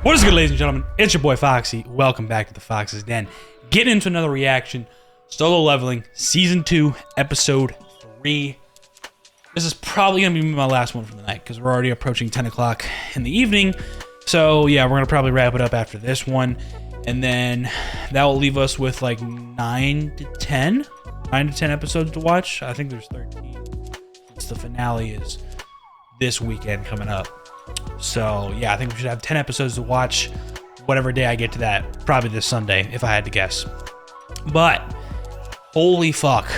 What is good, ladies and gentlemen? It's your boy Foxy. Welcome back to the Fox's Den. Getting into another reaction. Solo Leveling, Season 2, Episode 3. This is probably going to be my last one for the night because we're already approaching 10 o'clock in the evening. So yeah, we're going to probably wrap it up after this one. And then that will leave us with like 9 to 10 episodes to watch. I think there's 13. Since the finale is this weekend coming up. So yeah, I think we should have 10 episodes to watch whatever day I get to that. Probably this Sunday, if I had to guess. But holy fuck,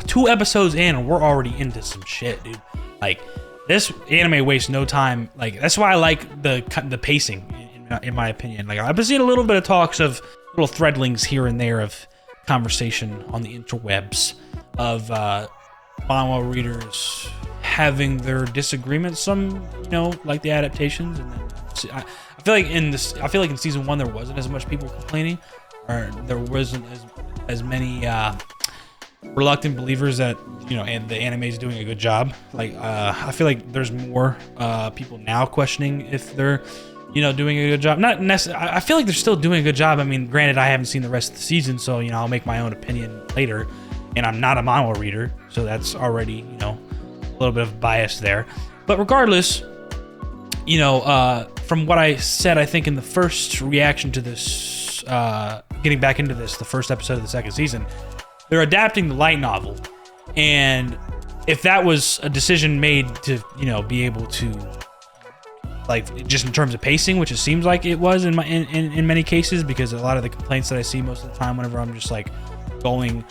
2 episodes in and we're already into some shit, dude. Like, this anime wastes no time. Like, that's why I like the pacing, in my opinion. Like, I've been seeing a little bit of talks of little threadlings here and there of conversation on the interwebs of manga readers having their disagreements. Some, you know, like the adaptations, and then I feel like in season 1 there wasn't as much people complaining, or there wasn't as many reluctant believers that, you know, and the anime is doing a good job. Like, I feel like there's more people now questioning if they're, you know, doing a good job. Not necessarily. I feel like they're still doing a good job. I mean, granted, I haven't seen the rest of the season, so, you know, I'll make my own opinion later. And I'm not a manga reader, so that's already, you know, a little bit of bias there. But regardless, you know, from what I said, I think in the first reaction to this, getting back into this, the first episode of the second season, they're adapting the light novel. And if that was a decision made to, you know, be able to, like, just in terms of pacing, which it seems like it was in many cases, because a lot of the complaints that I see most of the time whenever I'm just like going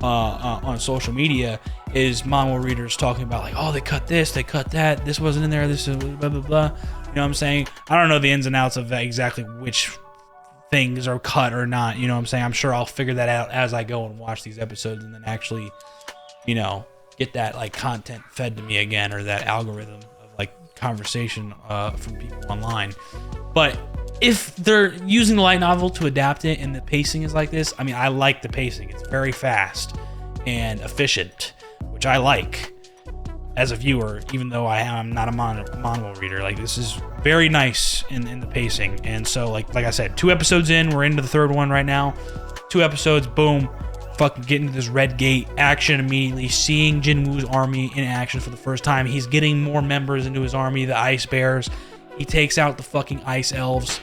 on social media is manga readers talking about, like, oh, they cut this, they cut that, this wasn't in there, this is blah blah blah. You know what I'm saying? I don't know the ins and outs of exactly which things are cut or not. You know what I'm saying? I'm sure I'll figure that out as I go and watch these episodes, and then actually, you know, get that like content fed to me again, or that algorithm of like conversation from people online. But if they're using the light novel to adapt it and the pacing is like this, I mean, I like the pacing. It's very fast and efficient, which I like as a viewer, even though I am not a manga reader. Like, this is very nice in the pacing. And so, like I said, 2 episodes in, we're into the 3rd one right now. 2 episodes, boom, fucking get into this Red Gate action immediately, seeing Jinwoo's army in action for the first time. He's getting more members into his army, the Ice Bears. He takes out the fucking Ice Elves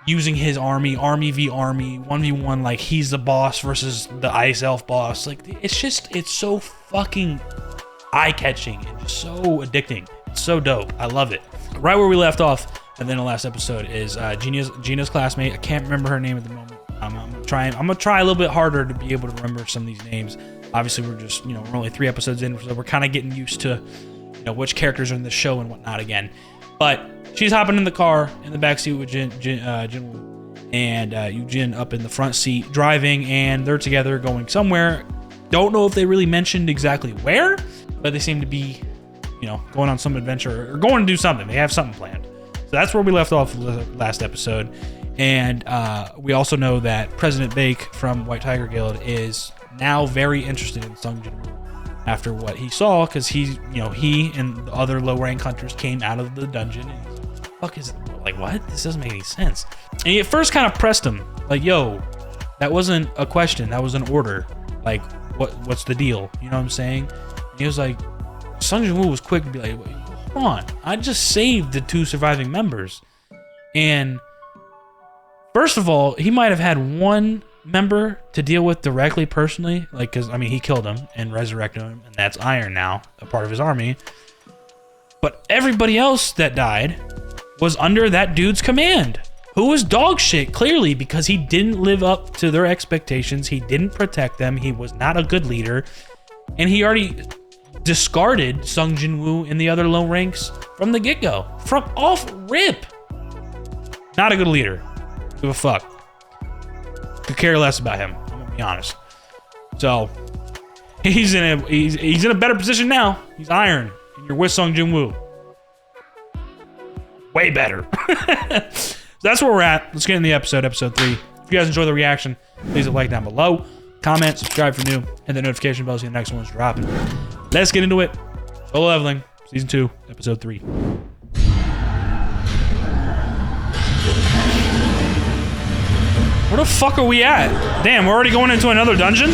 using his army v army, 1v1, like he's the boss versus the Ice Elf boss. Like, it's so fucking eye-catching and just so addicting. It's so dope. I love it. Right where we left off and then the last episode is Gina's classmate. I can't remember her name at the moment. I'm gonna try a little bit harder to be able to remember some of these names. Obviously, we're just, you know, we're only 3 episodes in, so we're kind of getting used to, you know, which characters are in the show and whatnot again. But she's hopping in the car in the backseat with Jinwoo, and Eugene up in the front seat driving, and they're together going somewhere. Don't know if they really mentioned exactly where, but they seem to be, you know, going on some adventure or going to do something. They have something planned. So that's where we left off the last episode. And we also know that President Bake from White Tiger Guild is now very interested in Sung Jinwoo after what he saw, because he and the other low-rank hunters came out of the dungeon, and he's like, fuck is it? Like, what? This doesn't make any sense. And he at first kind of pressed him, like, yo, that wasn't a question, that was an order. Like, what's the deal? You know what I'm saying? And he was like, Sung Jinwoo was quick to be like, wait, hold on, I just saved the 2 surviving members. And first of all, he might have had 1 member to deal with directly, personally, like, because I mean, he killed him and resurrected him, and that's Iron now, a part of his army. But everybody else that died was under that dude's command, who was dog shit, clearly, because he didn't live up to their expectations. He didn't protect them. He was not a good leader, and he already discarded Sung Jinwoo and the other low ranks from the get-go, from off rip. Not a good leader. Give a fuck. Could care less about him, I'm gonna be honest. So he's in a better position now. He's Iron, and you're with Sung Jinwoo. Way better. So that's where we're at. Let's get in the episode 3. If you guys enjoy the reaction, please leave a like down below, comment, subscribe for new, hit the notification bell so the next one's dropping. Let's get into it. Solo Leveling, Season 2, Episode 3. Where the fuck are we at? Damn, we're already going into another dungeon?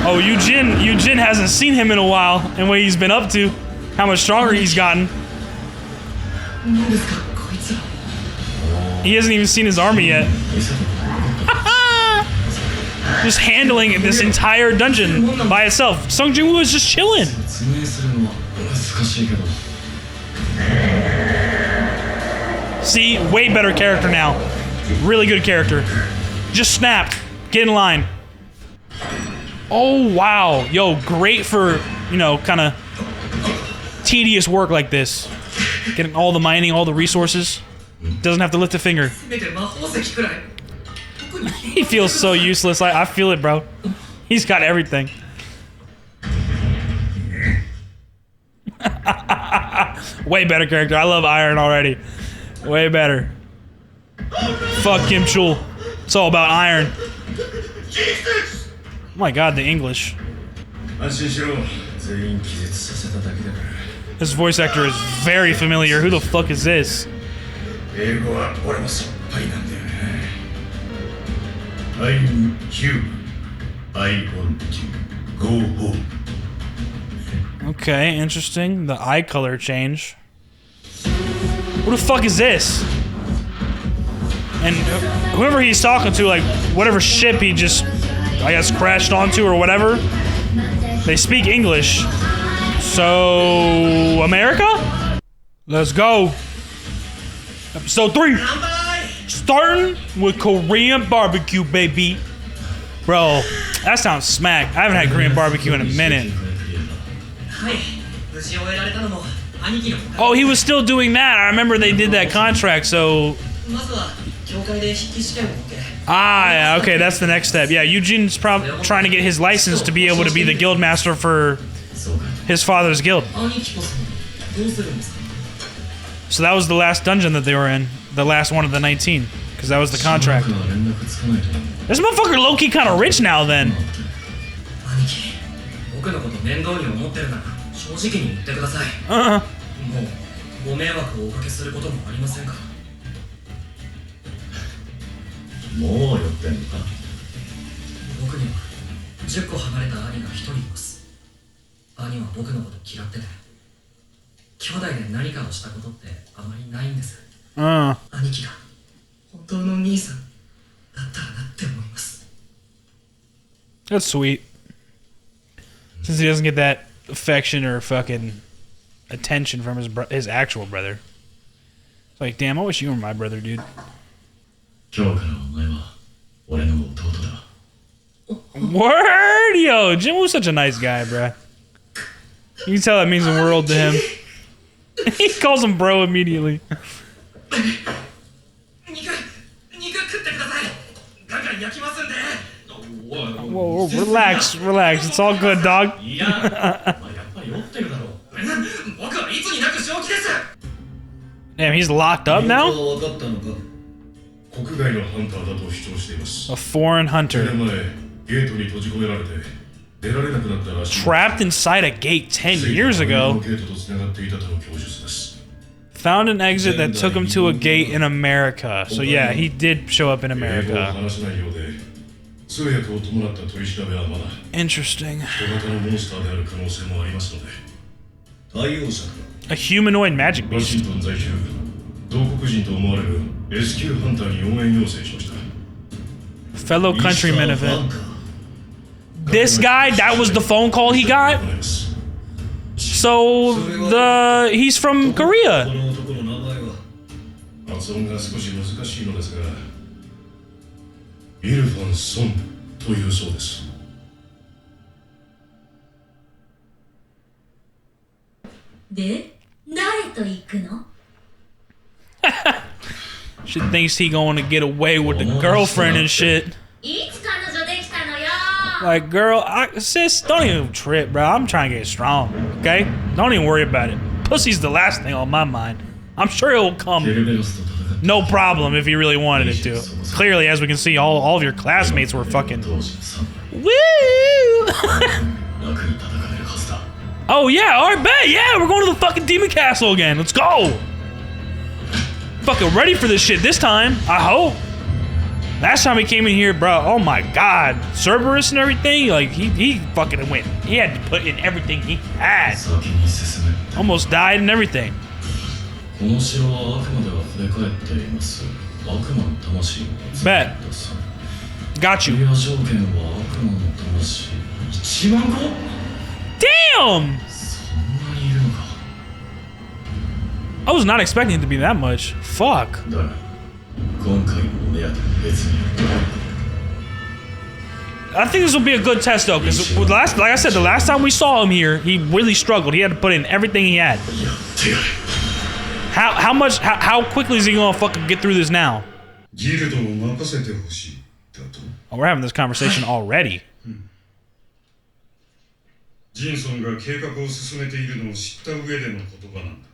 Oh, Eugene hasn't seen him in a while and what he's been up to. How much stronger he's gotten. He hasn't even seen his army yet. Just handling this entire dungeon by itself. Sung Jinwoo is just chilling. See, way better character now. Really good character. Just snapped. Get in line. Oh, wow. Yo, great for, you know, kind of tedious work like this. Getting all the mining, all the resources. Doesn't have to lift a finger. He feels so useless. I feel it, bro. He's got everything. Way better character. I love Iron already. Way better. Fuck Kim Chul. It's all about Iron. Oh my god, the English. This voice actor is very familiar. Who the fuck is this? Okay, interesting. The eye color change. Who the fuck is this? And whoever he's talking to, like, whatever ship he just, I guess, crashed onto or whatever, they speak English. So, America? Let's go. Episode 3. Starting with Korean barbecue, baby. Bro, that sounds smack. I haven't had Korean barbecue in a minute. Oh, he was still doing that. I remember they did that contract, so... Ah, yeah, okay, that's the next step. Yeah, Eugene's probably trying to get his license to be able to be the guild master for his father's guild. So that was the last dungeon that they were in. The last one of the 19. Because that was the contract. This motherfucker low-key kind of rich now, then. That's sweet. Since he doesn't get that affection or fucking attention from his actual brother. It's like, damn, I wish you were my brother, dude. Word, yo, Jinwoo's such a nice guy, bruh. You can tell that means the world to him. He calls him bro immediately. Whoa, relax, relax. It's all good, dog. Damn, he's locked up now? A foreign hunter. Trapped inside a gate 10 years ago. Found an exit that took him to a gate in America. So yeah, he did show up in America. Interesting. A humanoid magic beast. Fellow countrymen of it. This guy, that was the phone call he got? So, he's from Korea. She thinks he going to get away with the girlfriend and shit. Like, girl, sis, don't even trip, bro. I'm trying to get strong, okay? Don't even worry about it. Pussy's the last thing on my mind. I'm sure it will come. No problem if you really wanted it to. Clearly, as we can see, all of your classmates were fucking... Woo! Oh, yeah, alright, bet. Yeah, we're going to the fucking Demon Castle again. Let's go. Fucking ready for this shit this time, I hope. Last time he came in here, bro, oh my god. Cerberus and everything, like, he fucking went. He had to put in everything he had. Almost died and everything. Bet. Got you. Damn! I was not expecting it to be that much. Fuck. I think this will be a good test though, because like I said, the last time we saw him here, he really struggled. He had to put in everything he had. How quickly is he gonna fucking get through this now? Oh, we're having this conversation already. ジンソンが計画を進めているのを知った上での言葉なんだ。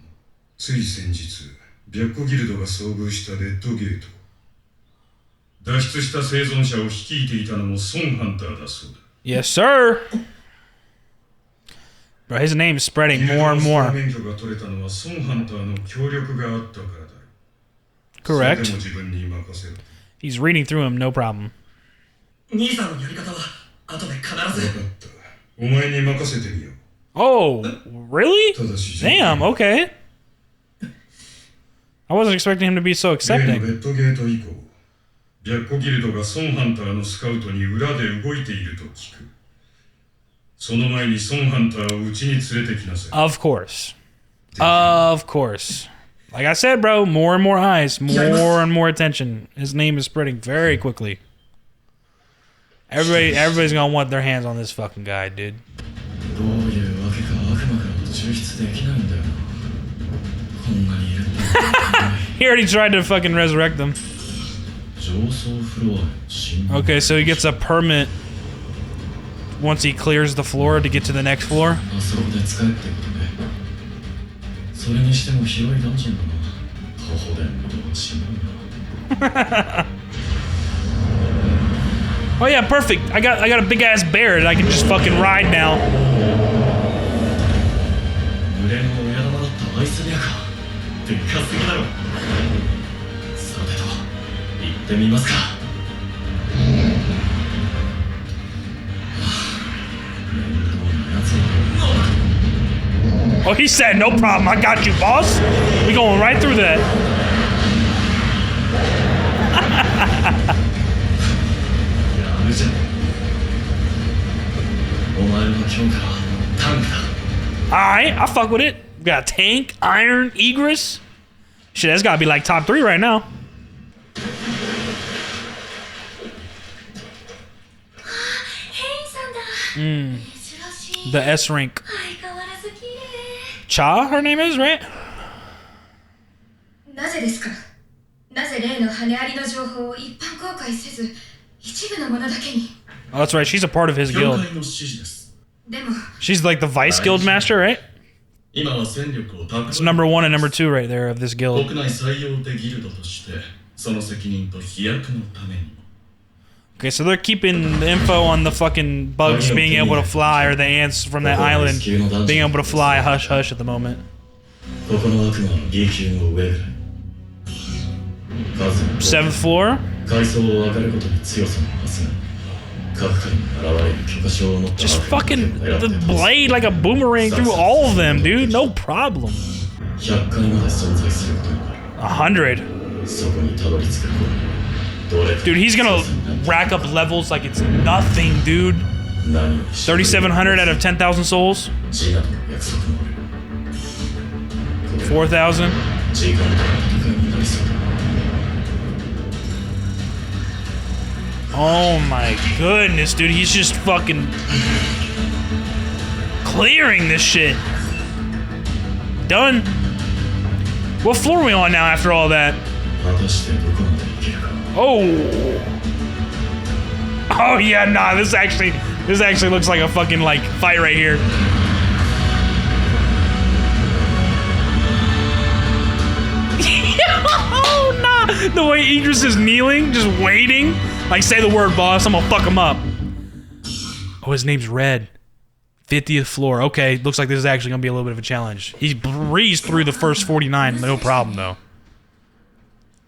つい先日、白虎ギルドが遭遇したレッドゲート。脱出した生存者を率いていたのもソンハンターだそうだ。Yes, sir. Bro, his name is spreading more and more. 免許が取れたのはソンハンターの協力があったからだ。それ Correct. でも自分に任せろ。He's reading through him, no problem. 兄さんのやり方は後で必ず。分かった。お前に任せてみよう。Oh, really? Damn, okay. I wasn't expecting him to be so 例の accepting. レッドゲート以降、白虎ギルドがソンハンターのスカウトに裏で動いていると聞く。その前にソンハンターをうちに連れてきなさい。Of course. Of course. Like I said, bro, more and more eyes, more and more attention. His name is spreading very quickly. Everybody's gonna want their hands on this fucking guy, dude. He already tried to fucking resurrect them. Okay, so he gets a permit once he clears the floor to get to the next floor. Oh yeah, perfect. I got a big ass bear that I can just fucking ride now. Oh, he said, no problem, I got you, boss. We going right through that. Alright, I fuck with it. We got tank, iron, egress. Shit, that's gotta be like top 3 right now. The S rank. Cha, her name is, right? Oh, that's right, she's a part of his guild. She's like the vice guild master, right? It's number 1 and number 2 right there of this guild. Okay, so they're keeping the info on the fucking bugs being able to fly, or the ants from that island being able to fly hush hush at the moment. 7th floor? Just fucking the blade like a boomerang through all of them, dude. No problem. 100. Dude, he's gonna rack up levels like it's nothing, dude. 3,700 out of 10,000 souls. 4,000. Oh my goodness, dude. He's just fucking clearing this shit. Done. What floor are we on now after all that? Oh. Oh yeah, nah, this actually looks like a fucking like fight right here. Oh nah. The way Idris is kneeling, just waiting. Like, say the word, boss, I'm gonna fuck him up. Oh, his name's Red. 50th floor. Okay, looks like this is actually gonna be a little bit of a challenge. He breezed through the first 49, no problem though.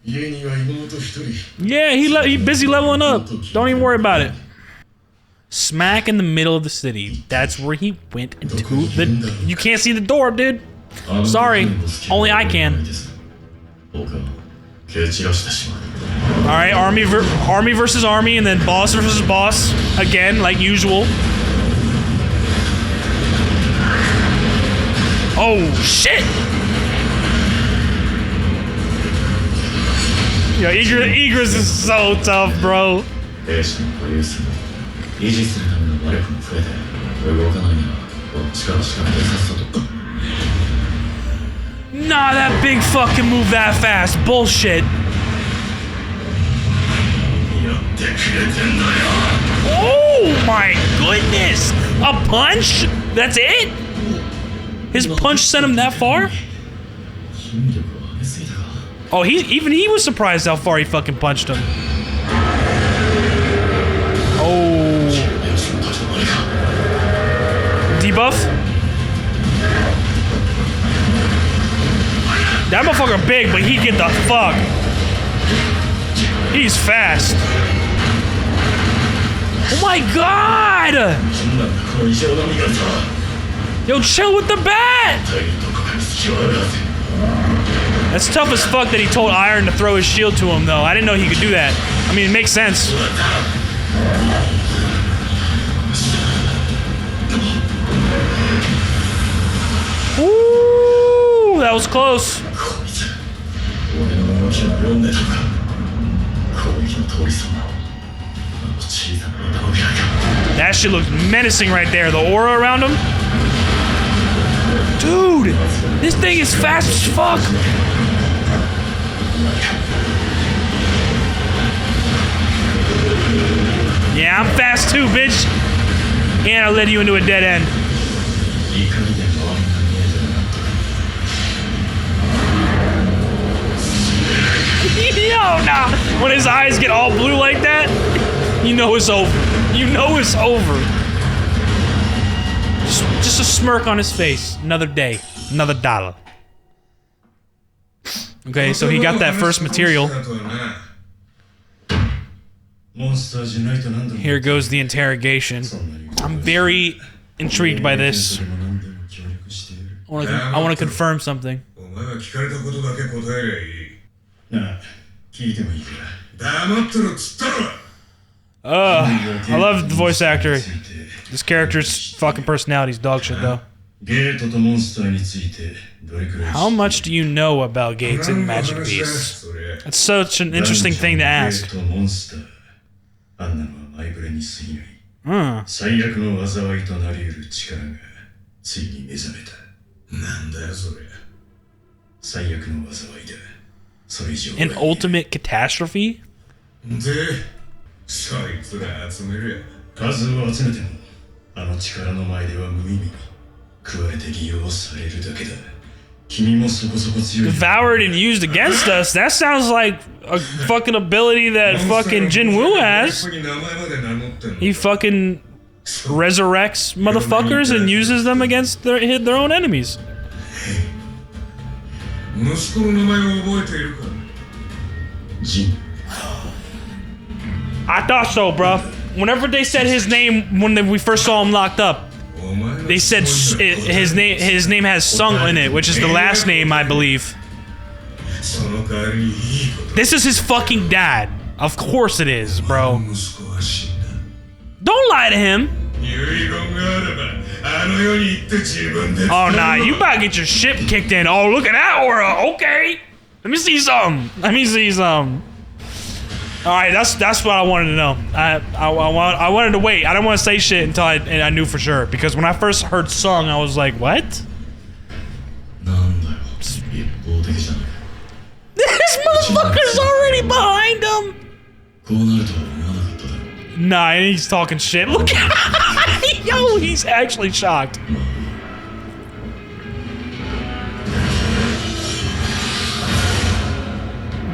Yeah, he busy leveling up. Don't even worry about it. Smack in the middle of the city. That's where he went into the... You can't see the door, dude. Sorry. Only I can. Alright, army versus army, and then boss versus boss. Again, like usual. Oh, shit! Yo, Egress is so tough, bro. Nah, that big fucking move that fast. Bullshit. Oh my goodness! A punch? That's it? His punch sent him that far? Oh, even he was surprised how far he fucking punched him. Oh. Debuff? That motherfucker big, but he get the fuck. He's fast. Oh my god! Yo, chill with the bat! That's tough as fuck that he told Iron to throw his shield to him, though. I didn't know he could do that. I mean, it makes sense. Ooh, that was close. That shit looks menacing right there. The aura around him. Dude, this thing is fast as fuck. Yeah, I'm fast too, bitch. And I led you into a dead end. Yo, nah. When his eyes get all blue like that, you know it's over. You know it's over. Just a smirk on his face. Another day. Another dollar. Okay, so he got that first material. Here goes the interrogation. I'm very intrigued by this. I want to confirm something. I love the voice actor. This character's fucking personality's dog shit, though. How much do you know about gates and magic beasts? That's such an interesting thing to ask. An ultimate catastrophe? Devoured and used against us? That sounds like a fucking ability that fucking Jinwoo has. He fucking resurrects motherfuckers and uses them against their own enemies. I thought so, bruh. Whenever they said his name when we first saw him locked up, they said his name has Sung in it, which is the last name, I believe. This is his fucking dad. Of course it is, bro. Don't lie to him. Oh, nah, you about to get your shit kicked in. Oh, look at that aura. Okay. Let me see something. Let me see something. All right, that's what I wanted to know. I wanted to wait. I didn't want to say shit until I knew for sure. Because when I first heard Sung, I was like, what? This motherfucker's already behind him. Nah, he's talking shit. Look at yo, he's actually shocked.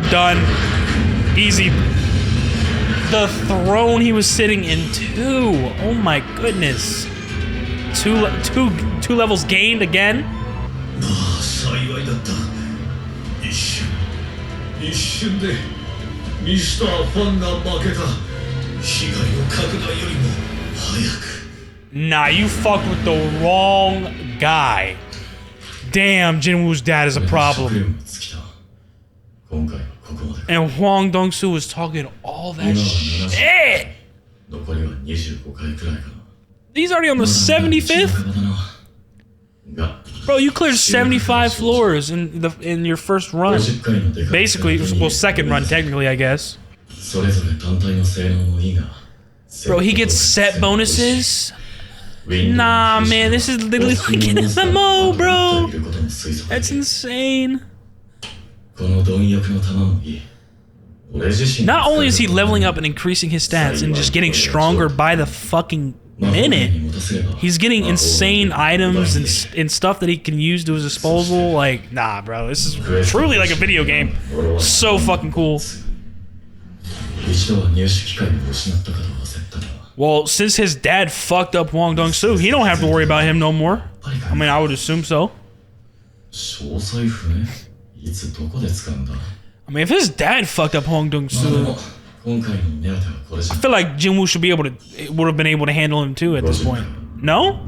Done. Easy. The throne he was sitting in too. Oh my goodness. Two levels gained again. 一瞬でミスター・ファンが負けた。被害の拡大よりも早く。 Nah, you fucked with the wrong guy. Damn, Jinwoos Dad is a problem. And Hwan Sung was talking all that shit. He's already on the 75th? Bro, you cleared 75 floors in your first run. Basically, well, second run technically, I guess. Bro, he gets set bonuses? Nah, man, this is literally like an MMO, bro. That's insane. Not only is he leveling up and increasing his stats and just getting stronger by the fucking minute, he's getting insane items and stuff that he can use to his disposal. Like, nah, bro, this is truly like a video game. So fucking cool. Well, since his dad fucked up Hwan Sung, he don't have to worry about him no more. I mean, I would assume so. I mean, if his dad fucked up Hwan Sung, I feel like Jinwoo should be able to, would have been able to handle him too at this point. No?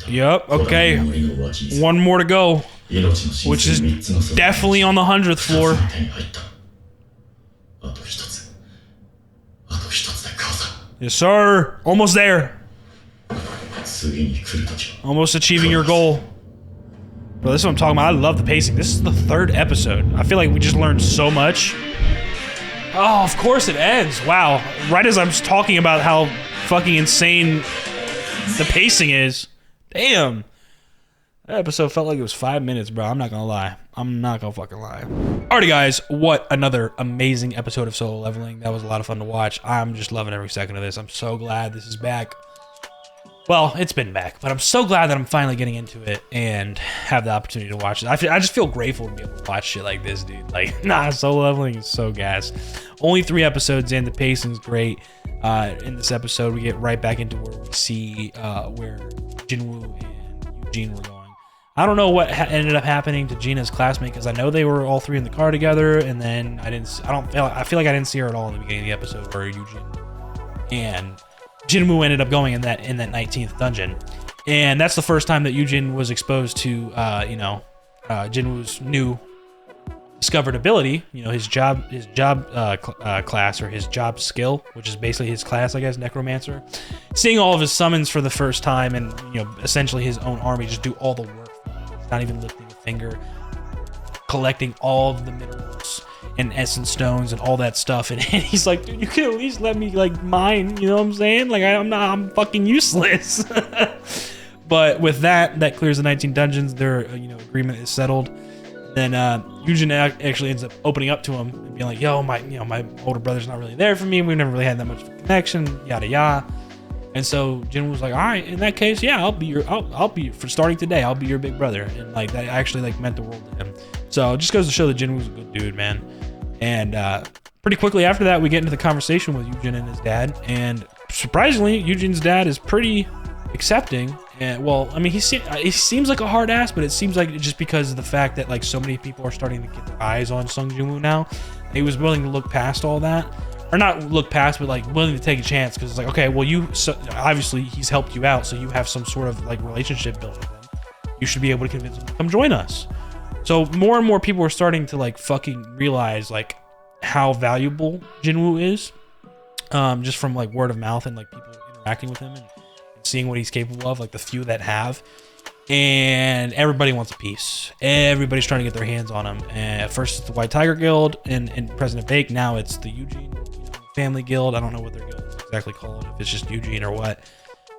Yup, okay. One more to go, which is definitely on the 100th floor. Yes, sir. Almost there. Almost achieving your goal. Bro, this is what I'm talking about. I love the pacing. This is the 3rd episode. I feel like we just learned so much. Oh, of course it ends. Wow. Right as I'm talking about how fucking insane the pacing is. Damn. That episode felt like it was 5 minutes, bro. I'm not gonna lie. I'm not gonna fucking lie. Alrighty, guys. What another amazing episode of Solo Leveling. That was a lot of fun to watch. I'm just loving every second of this. I'm so glad this is back. Well, it's been back, but I'm so glad that I'm finally getting into it and have the opportunity to watch it. I just feel grateful to be able to watch shit like this, dude. Like, nah, Solo Leveling is so gas. Only 3 episodes in. The pacing's great. In this episode, we get right back into where we see where Jinwoo and Eugene were going. I don't know what ended up happening to Gina's classmate, because I know they were all 3 in the car together, and then I feel like I didn't see her at all in the beginning of the episode where Eugene and Jinwoo ended up going in that 19th dungeon. And that's the first time that Eugene was exposed to Jinwoo's new discovered ability, his job class, or his job skill, which is basically his class, I guess, Necromancer. Seeing all of his summons for the first time, and essentially his own army just do all the work for him. He's not even lifting a finger, collecting all of the minerals and essence stones and all that stuff, and he's like, dude, you can at least let me like mine, you know what I'm saying? Like, I'm fucking useless. But with that clears the 19 dungeons. Their agreement is settled. Then Eugene actually ends up opening up to him and being like, yo, my older brother's not really there for me. We've never really had that much of a connection, yada yada. And so Jinwoo was like, all right, in that case, yeah, I'll be for starting today, I'll be your big brother. And like, that actually like meant the world to him. So it just goes to show that Jinwoo's a good dude, man. And pretty quickly after that, we get into the conversation with Eugene and his dad. And surprisingly, Eugene's dad is pretty accepting. And well, I mean, he seems like a hard ass, but it seems like just because of the fact that like so many people are starting to get their eyes on Sung Jinwoo now, he was willing to look past all that. Or not look past, but like willing to take a chance, because it's like, okay, well, obviously he's helped you out, so you have some sort of like relationship built with him. You should be able to convince him to come join us. So more and more people are starting to like fucking realize like how valuable Jinwoo is, just from like word of mouth and like people interacting with him and seeing what he's capable of, like the few that have. And everybody wants a piece. Everybody's trying to get their hands on him. And at first it's the White Tiger Guild and President Bake. Now it's the Eugene Family Guild. I don't know what their guild is exactly called, if it's just Eugene or what.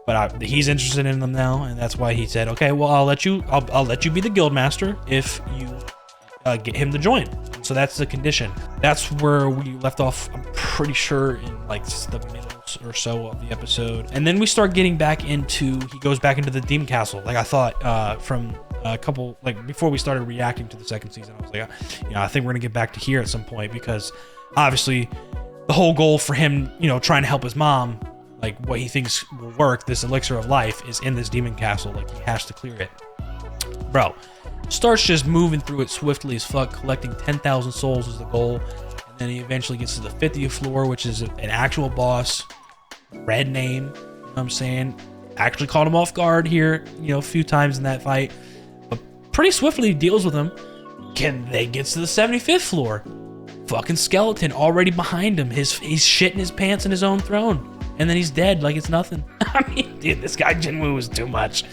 But he's interested in them now, and that's why he said, okay, well, I'll let you be the guild master if you get him to join. So that's the condition. That's where we left off, I'm pretty sure, in like the middle or so of the episode. And then we start getting back into, he goes back into the Demon Castle. Like I thought from a couple, like before we started reacting to the second season, I was like, I think we're gonna get back to here at some point, because obviously the whole goal for him, trying to help his mom, like what he thinks will work, this elixir of life, is in this Demon Castle. Like he has to clear it. bro, starts just moving through it swiftly as fuck, collecting 10,000 souls is the goal. And then he eventually gets to the 50th floor, which is an actual boss. Red name, you know what I'm saying? Actually caught him off guard here, you know, a few times in that fight. But pretty swiftly deals with him. They gets to the 75th floor. Fucking skeleton already behind him. He's shitting his pants in his own throne. And then he's dead like it's nothing. I mean, dude, this guy Jinwoo is too much.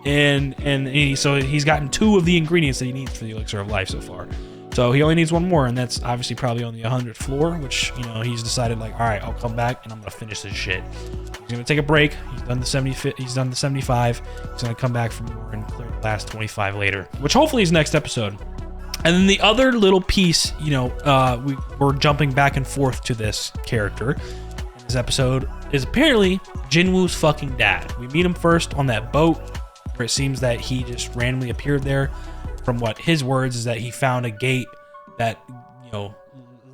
So he's gotten 2 of the ingredients that he needs for the elixir of life so far. So he only needs 1 more, and that's obviously probably on the 100th floor, which, you know, he's decided like, all right, I'll come back and I'm gonna finish this shit. He's gonna take a break. He's done the 75. He's done the 75. He's gonna come back for more and clear the last 25 later, which hopefully is next episode. And then the other little piece, you know, we're jumping back and forth to this character in this episode is apparently Jinwoo's fucking dad. We meet him first on that boat, where it seems that he just randomly appeared there. From what his words is that he found a gate that, you know,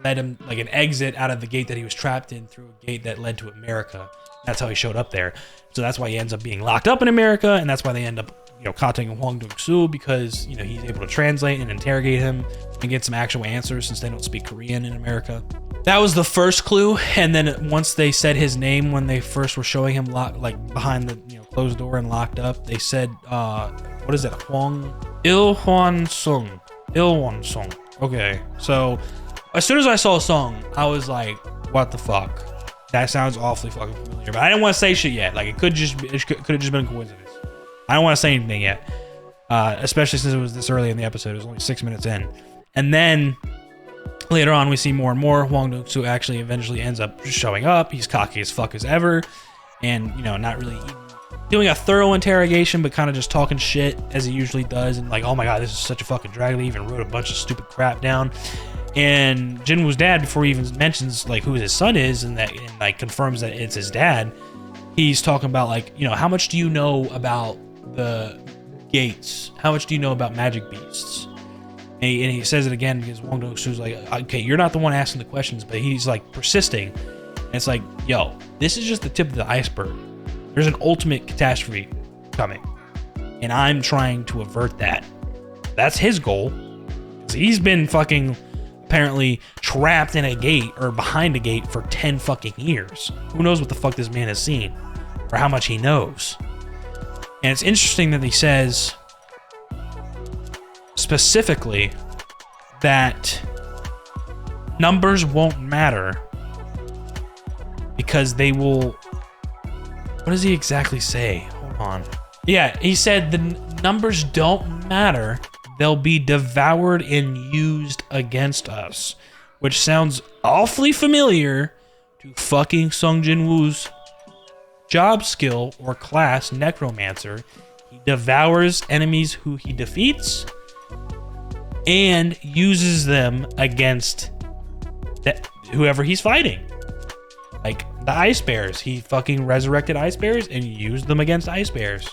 led him, like an exit out of the gate that he was trapped in through a gate that led to America. That's how he showed up there. So that's why he ends up being locked up in America, and that's why they end up, you know, contacting Hwan Sung, because, you know, he's able to translate and interrogate him and get some actual answers since they don't speak Korean in America. That was the first clue, and then once they said his name when they first were showing him like behind the, you know, closed door and locked up, they said what is it? Hwan Sung. Hwan Sung. Okay, so as soon as I saw Sung, I was like, what the fuck? That sounds awfully fucking familiar. But I didn't want to say shit yet. Like, it could have just been a coincidence. I don't want to say anything yet, especially since it was this early in the episode. It was only 6 minutes in, and then later on we see more and more. Hwan Sung actually eventually ends up showing up. He's cocky as fuck as ever, and, you know, not really doing a thorough interrogation, but kind of just talking shit as he usually does, and like, oh my god, this is such a fucking drag. He even wrote a bunch of stupid crap down. And Jinwoo's dad, before he even mentions like who his son is and like confirms that it's his dad, he's talking about like, you know, how much do you know about the gates? How much do you know about magic beasts? And he says it again because Hwan Sung's like, okay, you're not the one asking the questions, but he's like persisting. And it's like, yo, this is just the tip of the iceberg. There's an ultimate catastrophe coming, and I'm trying to avert that. That's his goal. He's been fucking apparently trapped in a gate or behind a gate for 10 fucking years. Who knows what the fuck this man has seen or how much he knows. And it's interesting that he says specifically that numbers won't matter because they will... What does he exactly say? Hold on. Yeah, he said the numbers don't matter. They'll be devoured and used against us. Which sounds awfully familiar to fucking Sung Jinwoo's job skill or class, Necromancer. He devours enemies who he defeats and uses them against whoever he's fighting. Like the ice bears. He fucking resurrected ice bears and used them against ice bears.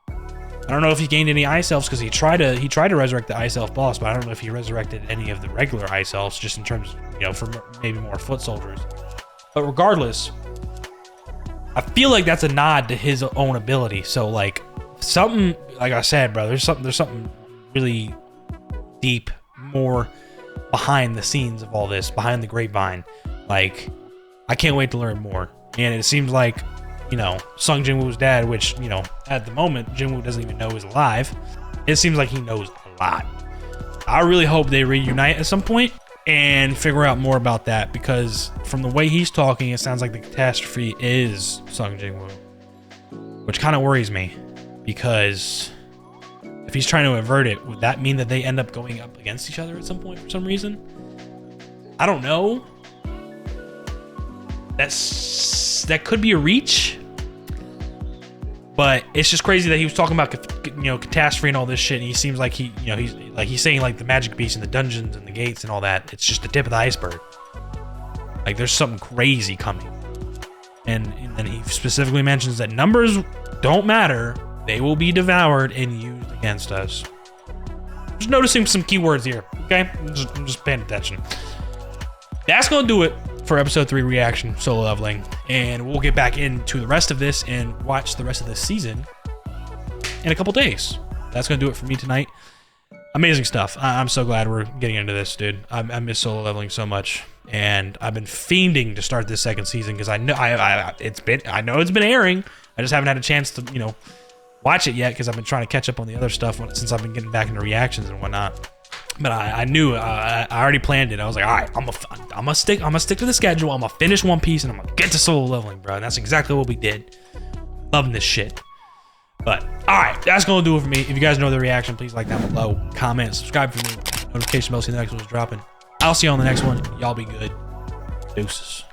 I don't know if he gained any ice elves because he tried to resurrect the ice elf boss, but I don't know if he resurrected any of the regular ice elves, just in terms, you know, for maybe more foot soldiers. But regardless, I feel like that's a nod to his own ability. So like something, like I said, bro, there's something really deep, more behind the scenes of all this, behind the grapevine. Like, I can't wait to learn more. And it seems like, you know, Sung Jinwoo's dad, which, you know, at the moment, Jinwoo doesn't even know is alive. It seems like he knows a lot. I really hope they reunite at some point and figure out more about that, because from the way he's talking, it sounds like the catastrophe is Sung Jinwoo, which kind of worries me, because if he's trying to avert it, would that mean that they end up going up against each other at some point for some reason? I don't know. That could be a reach, but it's just crazy that he was talking about, you know, catastrophe and all this shit. And he seems like he's saying like the magic beast and the dungeons and the gates and all that. It's just the tip of the iceberg. Like there's something crazy coming, and then he specifically mentions that numbers don't matter; they will be devoured and used against us. Just noticing some keywords here. Okay, I'm just paying attention. That's gonna do it for episode 3 reaction, solo leveling, and we'll get back into the rest of this and watch the rest of this season in a couple days. That's gonna do it for me tonight. Amazing stuff. I'm so glad we're getting into this, dude. I miss solo leveling so much, and I've been fiending to start this second season because I know it's been airing. I just haven't had a chance to, you know, watch it yet because I've been trying to catch up on the other stuff since I've been getting back into reactions and whatnot. But I knew I already planned it. I was like, all right, I'm gonna stick to the schedule. I'm gonna finish One Piece and I'm gonna get to solo leveling, bro. And that's exactly what we did. Loving this shit. But all right, that's gonna do it for me. If you guys know the reaction, please like down below, comment, subscribe for me, notification bell, see the next one's dropping. I'll see you on the next one. Y'all be good. Deuces.